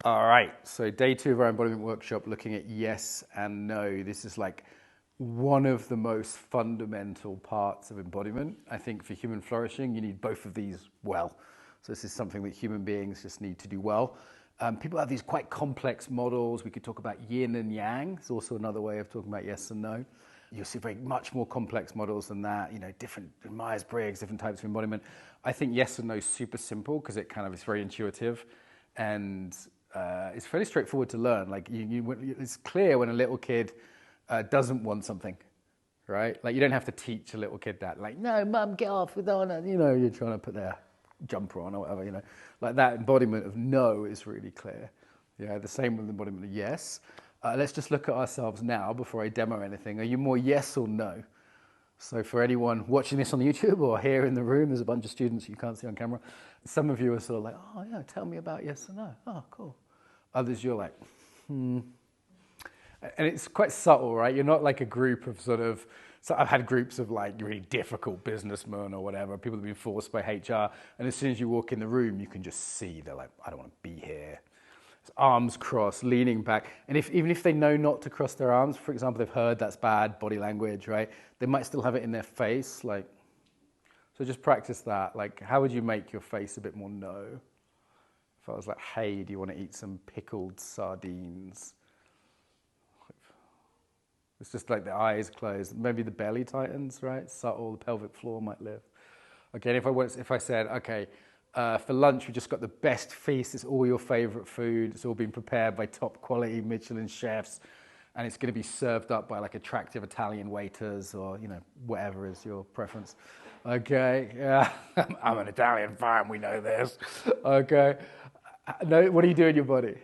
All right, so day 2 of our embodiment workshop looking at yes and no. This is like one of the most fundamental parts of embodiment. I think for human flourishing, you need both of these well. So this is something that human beings just need to do well. People have these quite complex models. We could talk about yin and yang. It's also another way of talking about yes and no. You'll see very much more complex models than that, different Myers-Briggs, different types of embodiment. I think yes and no is super simple because it kind of is very intuitive and it's fairly straightforward to learn. Like it's clear when a little kid doesn't want something, right? Like you don't have to teach a little kid that. Like, no, mum, get off. We don't want to, you're trying to put their jumper on or whatever, Like that embodiment of no is really clear. Yeah, the same with the embodiment of yes. Let's just look at ourselves now before I demo anything. Are you more yes or no? So for anyone watching this on YouTube or here in the room, there's a bunch of students you can't see on camera. Some of you are sort of like, oh yeah, tell me about yes or no. Oh, cool. Others, you're like, And it's quite subtle, right? You're not like a group of so I've had groups of like really difficult businessmen or whatever, people that have been forced by HR. And as soon as you walk in the room, you can just see they're like, I don't want to be here. Arms crossed, leaning back. And even if they know not to cross their arms, for example, they've heard that's bad body language, right? They might still have it in their face. So just practice that. Like, how would you make your face a bit more no? If I was like, hey, do you want to eat some pickled sardines? It's just like the eyes closed. Maybe the belly tightens, right? Subtle, the pelvic floor might lift. Okay, if I said, okay, for lunch we just got the best feast. It's all your favorite food. It's all been prepared by top quality Michelin chefs. And it's going to be served up by like attractive Italian waiters or, whatever is your preference. Okay, yeah, I'm an Italian, fine, we know this. Okay, no, what do you do in your body?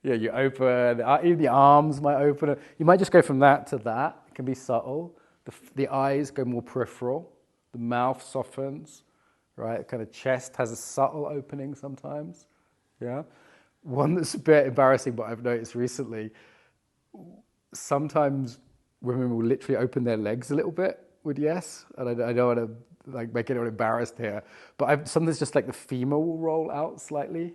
Yeah, you open, even the arms might open. You might just go from that to that. It can be subtle. The eyes go more peripheral. The mouth softens, right? Kind of chest has a subtle opening sometimes. Yeah. One that's a bit embarrassing, but I've noticed recently, sometimes women will literally open their legs a little bit with yes. And I don't want to like make anyone embarrassed here, but sometimes just like the femur will roll out slightly.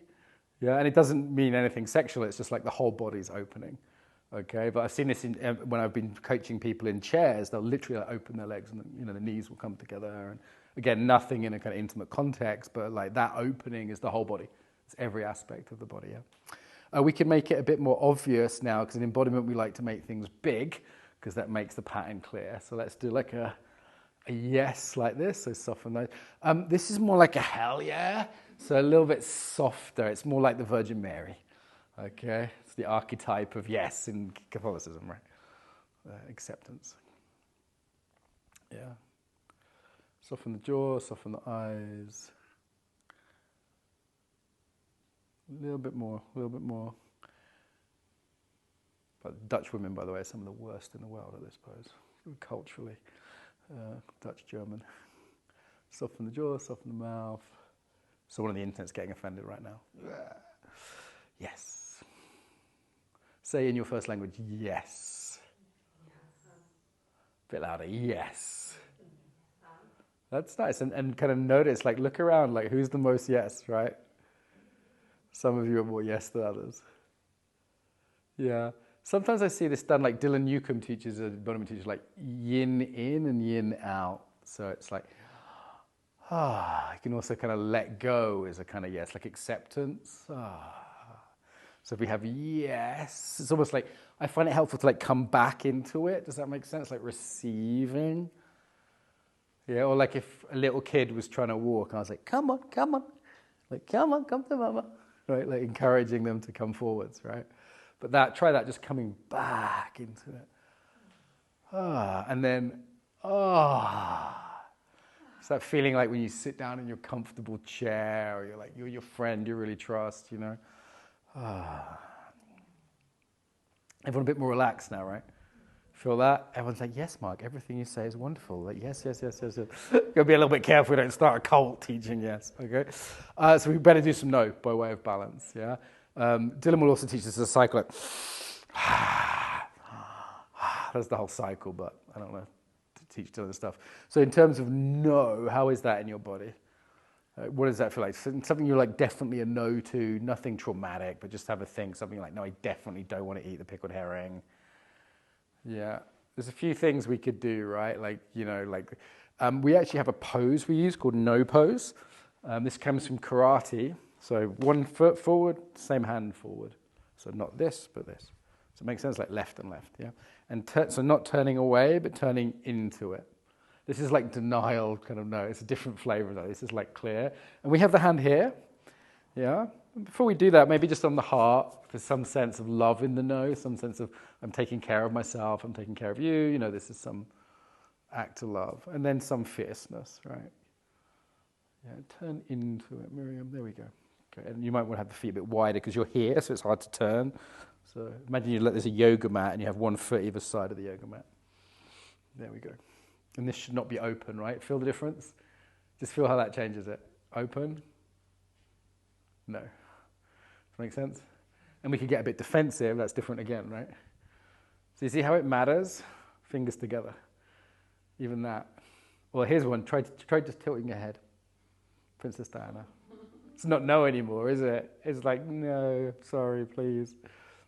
Yeah, and it doesn't mean anything sexual. It's just like the whole body's opening. Okay, but I've seen this when I've been coaching people in chairs. They'll literally like, open their legs, and the knees will come together. And again, nothing in a kind of intimate context, but like that opening is the whole body. It's every aspect of the body. Yeah, we can make it a bit more obvious now because in embodiment we like to make things big because that makes the pattern clear. So let's do like a yes like this. So soften those. This is more like a hell yeah. So a little bit softer. It's more like the Virgin Mary. Okay, it's the archetype of yes in Catholicism, right? Acceptance. Yeah. Soften the jaw, soften the eyes. A little bit more, a little bit more. But Dutch women, by the way, are some of the worst in the world at this pose, culturally. Dutch, German. Soften the jaw, soften the mouth. Someone on the internet's getting offended right now. Yes. Say in your first language, yes. A bit louder, yes. That's nice. And kind of notice, like look around, like who's the most yes, right? Some of you are more yes than others. Yeah. Sometimes I see this done, like Dylan Newcomb teaches, a embodiment teacher, like yin in and yin out. So it's like, you can also kind of let go as a kind of yes, like acceptance. So if we have yes, it's almost like, I find it helpful to like come back into it. Does that make sense? Like receiving. Yeah, or like if a little kid was trying to walk, I was like, come on, come on. Like, come on, come to mama. Right, like encouraging them to come forwards, right? But try that, just coming back into it. And then, it's that feeling like when you sit down in your comfortable chair, or you're your friend you really trust, Everyone a bit more relaxed now, right? Feel that? Everyone's like, yes, Mark, everything you say is wonderful. Like, yes, yes, yes, yes, yes. Gotta be a little bit careful we don't start a cult teaching yes, okay? So we better do some no by way of balance, yeah? Dylan will also teach us a cycle. Like, that's the whole cycle, but I don't know to teach Dylan stuff. So in terms of no, how is that in your body? What does that feel like? Something you're like definitely a no to, nothing traumatic, but just have a think, something like, no, I definitely don't want to eat the pickled herring. Yeah. There's a few things we could do, right? Like, we actually have a pose we use called no pose. This comes from karate. So one foot forward, same hand forward. So not this, but this. So it makes sense, like left and left, yeah? And so not turning away, but turning into it. This is like denial, kind of no. It's a different flavor though. This is like clear. And we have the hand here, yeah? Before we do that, maybe just on the heart, there's some sense of love in the no, some sense of I'm taking care of myself, I'm taking care of you, this is some act of love. And then some fierceness, right? Yeah, turn into it, Miriam, there we go. Okay, and you might want to have the feet a bit wider because you're here, so it's hard to turn. So imagine there's a yoga mat and you have one foot either side of the yoga mat. There we go. And this should not be open, right? Feel the difference? Just feel how that changes it. Open? No. Does that make sense? And we could get a bit defensive. That's different again, right? So you see how it matters? Fingers together. Even that. Well, here's one. Try just tilting your head. Princess Diana. It's not no anymore, is it? It's like, no, sorry, please.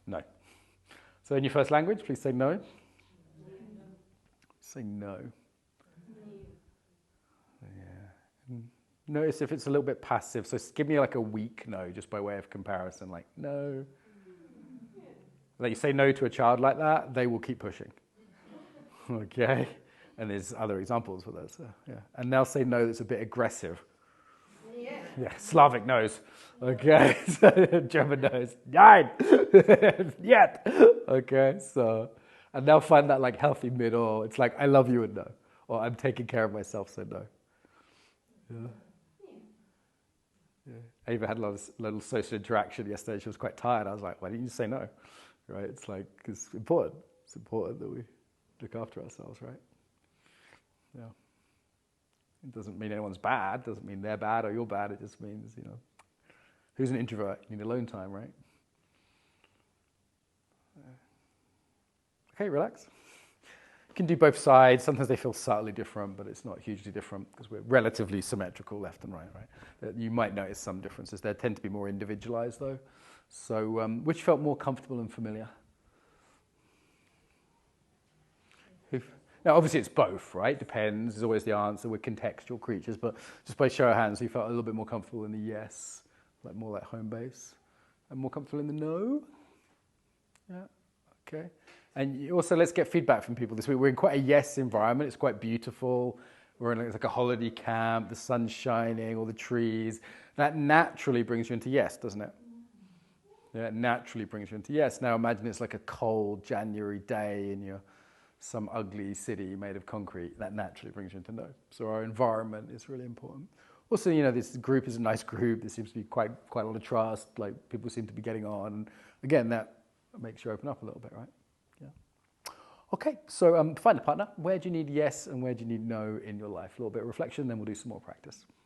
No. So in your first language, please say no. Say no. Yeah. Notice if it's a little bit passive. So give me like a weak no, just by way of comparison. Like, no. Like you say no to a child like that, they will keep pushing. Okay? And there's other examples for those. Yeah. And they'll say no that's a bit aggressive. Yeah, Slavic no's. Okay, German no's. Nein! Yet! Okay, so, and they'll find that like healthy middle. It's like, I love you and no. Or I'm taking care of myself, so no. Yeah. Yeah. I even had a little social interaction yesterday. She was quite tired. I was like, why didn't you say no? Right? It's like, it's important. It's important that we look after ourselves, right? Yeah. It doesn't mean anyone's bad. It doesn't mean they're bad or you're bad. It just means, who's an introvert? You need alone time, right? Okay, relax. You can do both sides. Sometimes they feel subtly different, but it's not hugely different because we're relatively symmetrical left and right? You might notice some differences. They tend to be more individualized, though. So which felt more comfortable and familiar? Now, obviously, it's both, right? Depends is always the answer. We're contextual creatures, but just by show of hands, you felt a little bit more comfortable in the yes, like more like home base, and more comfortable in the no. Yeah, okay. And also, let's get feedback from people this week. We're in quite a yes environment. It's quite beautiful. We're in like a holiday camp. The sun's shining, all the trees. That naturally brings you into yes, doesn't it? Yeah, it naturally brings you into yes. Now imagine it's like a cold January day and you're some ugly city made of concrete. That naturally brings you into no. So our environment is really important. Also, this group is a nice group. There seems to be quite a lot of trust. Like people seem to be getting on. Again, that makes you open up a little bit, right? Yeah. Okay, so find a partner. Where do you need yes and where do you need no in your life? A little bit of reflection, then we'll do some more practice.